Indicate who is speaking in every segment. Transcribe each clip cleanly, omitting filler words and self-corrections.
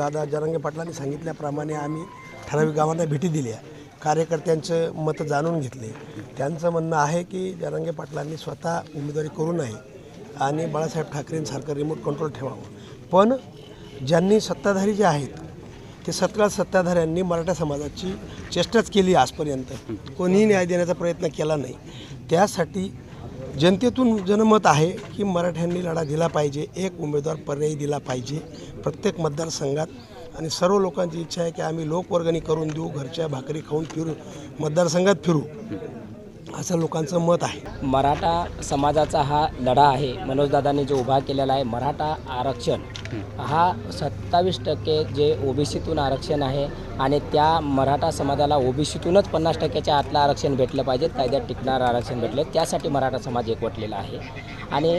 Speaker 1: दादा जरांगे पाटलांनी सांगितल्याप्रमाणे आम्ही ठराविक गावांना भेटी दिल्या, कार्यकर्त्यांचं मतं जाणून घेतले। त्यांचं म्हणणं आहे की जरांगे पाटलांनी स्वतः उमेदवारी करू नये आणि बाळासाहेब ठाकरेंसारखं रिमोट कंट्रोल ठेवावं। पण ज्यांनी सत्ताधारी जे आहेत ते सत्ताधाऱ्यांनी मराठा समाजाची चेष्टाच केली आजपर्यंत, कोणीही न्याय देण्याचा प्रयत्न केला नाही। त्यासाठी जनतेतून जनमत आहे की मराठ्यांनी लढा दिला पाहिजे, एक उमेदवार पर्यायी दिला पाहिजे प्रत्येक मतदारसंघात। आणि सर्व लोकांची इच्छा आहे की आम्ही लोकवर्गणी करून देऊ, घरच्या भाकरी खाऊन फिरू, मतदारसंघात फिरू, असं लोकांचं मत आहे।
Speaker 2: मराठा समाजाचा हा लढा आहे, मनोजदादांनी जो उभा केलेला आहे मराठा आरक्षण, हा 27% जे ओबीसीतून आरक्षण आहे आणि त्या मराठा समाजाला ओबीसीतूनच 50%च्या आतलं आरक्षण भेटलं पाहिजे, कायद्यात टिकणारं आरक्षण भेटलं, त्यासाठी मराठा समाज एकवटलेला आहे। आणि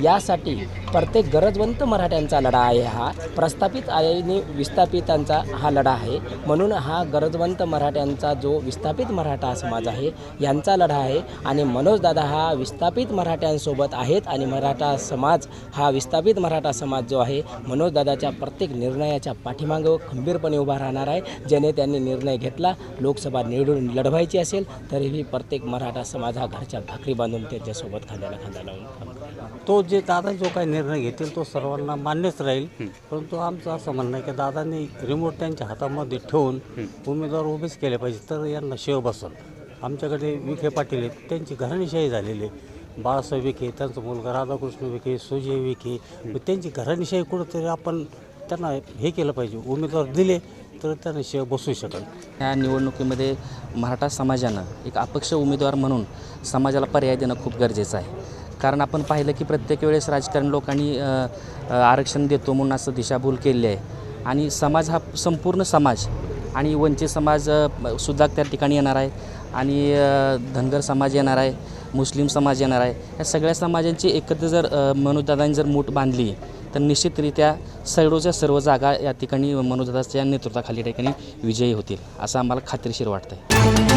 Speaker 2: यासाठी प्रत्येक गरजवंत मराठ्यांचा लढा आहे, हा प्रस्थापित आणि विस्थापितांचा हा लढा आहे। म्हणून हा गरजवंत मराठ्यांचा जो विस्थापित मराठा समाज आहे यांचा लढा आहे। आणि मनोजदादा हा विस्थापित मराठ्यांसोबत आहेत आणि मराठा समाज हा विस्थापित मराठा समाज जो आहे मनोजदादाच्या प्रत्येक निर्णयाच्या पाठीमागं खंबीरपणे उभा राहणार आहे। ज्याने त्यांनी निर्णय घेतला, लोकसभा निवडून लढवायची असेल तरीही प्रत्येक मराठा समाज हा घरच्या भाकरी बांधून त्यांच्यासोबत खांद्याला खांदा लावून
Speaker 3: तो जे दादा जो काही निर्णय घेतील तो सर्वांना मान्यच राहील। परंतु आमचं असं म्हणणं आहे की दादांनी रिमोट त्यांच्या हातामध्ये ठेवून उमेदवार उभेच केले पाहिजे, तर यांना शेव बसल। आमच्याकडे विखे पाटील आहेत, त्यांची घराणेशाही झालेली आहे। बाळासाहेब विखे, त्यांचा मुलगा राधाकृष्ण विखे, सुजय विखे, त्यांची घराणेशाही कुठंतरी आपण त्यांना हे केलं पाहिजे, उमेदवार दिले तर त्यांना शेव बसू शकेल।
Speaker 4: या निवडणुकीमध्ये मराठा समाजानं एक अपक्ष उमेदवार म्हणून समाजाला पर्याय देणं खूप गरजेचं आहे। कारण आपण पाहिलं की प्रत्येक वेळेस राजकारण लोकांनी आरक्षण देतो म्हणून असं दिशाभूल केली आहे आणि समाज हा संपूर्ण समाज आणि वंचित समाज सुद्धा त्या ठिकाणी येणार आहे आणि धनगर समाज येणार आहे, मुस्लिम समाज येणार आहे। या सगळ्या समाजांची एकत्र जर मनोजदादांनी जर मूठ बांधली तर निश्चितरित्या सर्व जागा या ठिकाणी मनोजदादाच्या नेतृत्वाखाली ठिकाणी विजयी होतील असं आम्हाला खात्रीशीर वाटतं आहे।